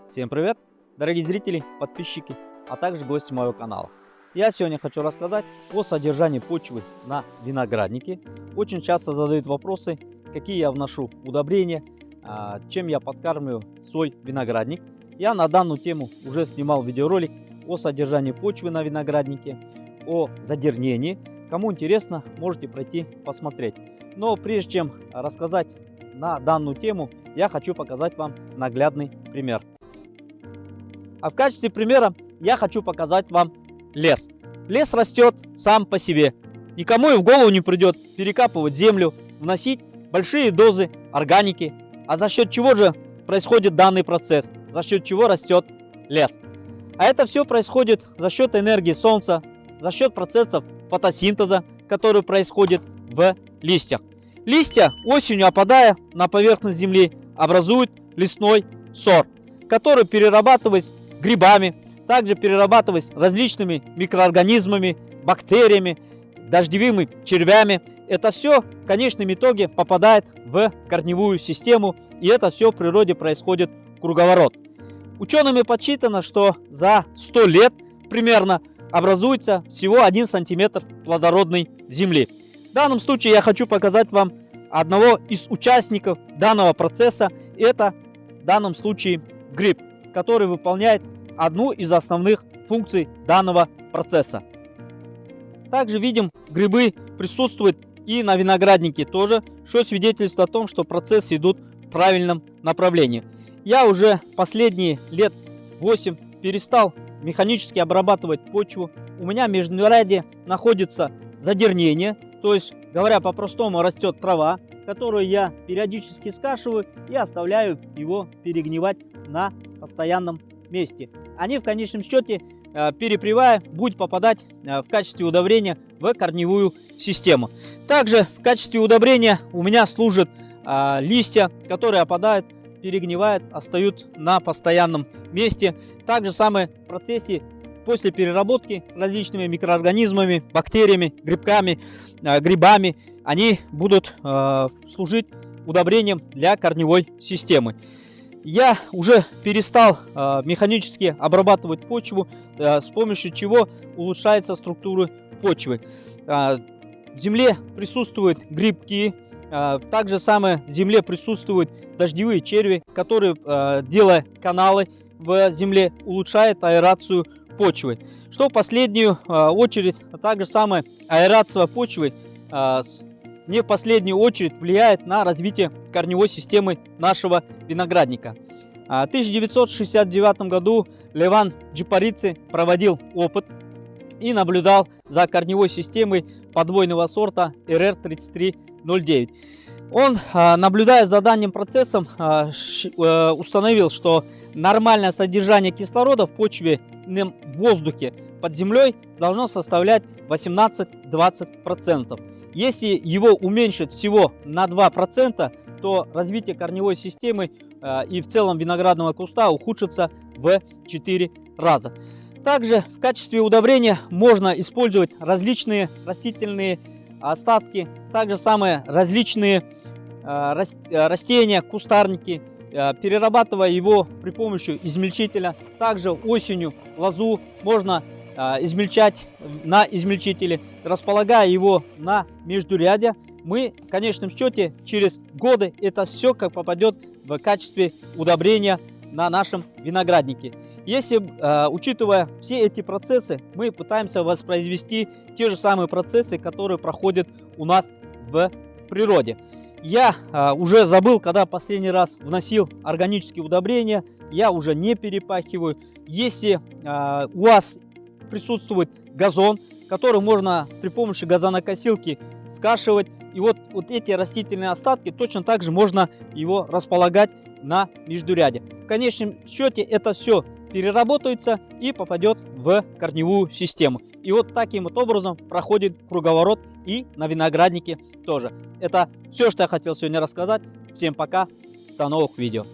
Всем привет, дорогие зрители, подписчики, а также гости моего канала. Я сегодня хочу рассказать о содержании почвы на винограднике. Очень часто задают вопросы, какие я вношу удобрения, чем я подкармливаю свой виноградник. Я на данную тему уже снимал видеоролик о содержании почвы на винограднике, о задернении. Кому интересно, можете пройти посмотреть. Но прежде чем рассказать на данную тему, я хочу показать вам наглядный пример. А в качестве примера я хочу показать вам лес. Лес растет сам по себе. Никому и в голову не придет перекапывать землю, вносить большие дозы органики. А за счет чего же происходит данный процесс? За счет чего растет лес? А это все происходит за счет энергии солнца, за счет процессов фотосинтеза, который происходит в листьях. Листья, осенью опадая на поверхность земли, образуют лесной сор, который перерабатываясь грибами, также перерабатываясь различными микроорганизмами, бактериями, дождевыми червями. Это все в конечном итоге попадает в корневую систему, и это все в природе происходит круговорот. Учеными подсчитано, что за 100 лет примерно образуется всего 1 сантиметр плодородной земли. В данном случае я хочу показать вам одного из участников данного процесса. Это в данном случае гриб, который выполняет одну из основных функций данного процесса. Также видим, грибы присутствуют и на винограднике тоже, что свидетельствует о том, что процессы идут в правильном направлении. Я уже последние лет 8 перестал механически обрабатывать почву. У меня в междуряде находится задернение, то есть, говоря по-простому, растет трава, которую я периодически скашиваю и оставляю его перегнивать на постоянном месте. Они в конечном счете, перепревая, будут попадать в качестве удобрения в корневую систему. Также в качестве удобрения у меня служат листья, которые опадают, перегнивают, остаются на постоянном месте. Также самое в процессе после переработки различными микроорганизмами, бактериями, грибками, грибами, они будут служить удобрением для корневой системы. Я уже перестал механически обрабатывать почву, с помощью чего улучшается структура почвы. В земле присутствуют грибки, также самое в земле присутствуют дождевые черви, которые, делая каналы в земле, улучшают аэрацию почвы. Что в последнюю очередь, также самое аэрация почвы не в последнюю очередь влияет на развитие корневой системы нашего виноградника. В 1969 году Леван Джипаридзе проводил опыт и наблюдал за корневой системой подвойного сорта РР-3309. Он, наблюдая за данным процессом, установил, что нормальное содержание кислорода в почвенном воздухе под землей должно составлять 18-20%. Если его уменьшить всего на 2%, то развитие корневой системы и в целом виноградного куста ухудшится в 4 раза. Также в качестве удобрения можно использовать различные растительные остатки, также самые различные растения, кустарники, перерабатывая его при помощи измельчителя. Также осенью лозу можно измельчать на измельчителе, располагая его на междурядье. Мы в конечном счете через годы это все как попадет в качестве удобрения на нашем винограднике. Если, учитывая все эти процессы, мы пытаемся воспроизвести те же самые процессы, которые проходят у нас в природе. Я уже забыл, когда последний раз вносил органические удобрения. Я уже не перепахиваю. Если у вас присутствует газон, который можно при помощи газонокосилки скашивать, и вот эти растительные остатки точно так же можно его располагать на междуряде. В конечном счете это все переработается и попадет в корневую систему. И вот таким вот образом проходит круговорот и на винограднике тоже. Это все, что я хотел сегодня рассказать. Всем пока, до новых видео.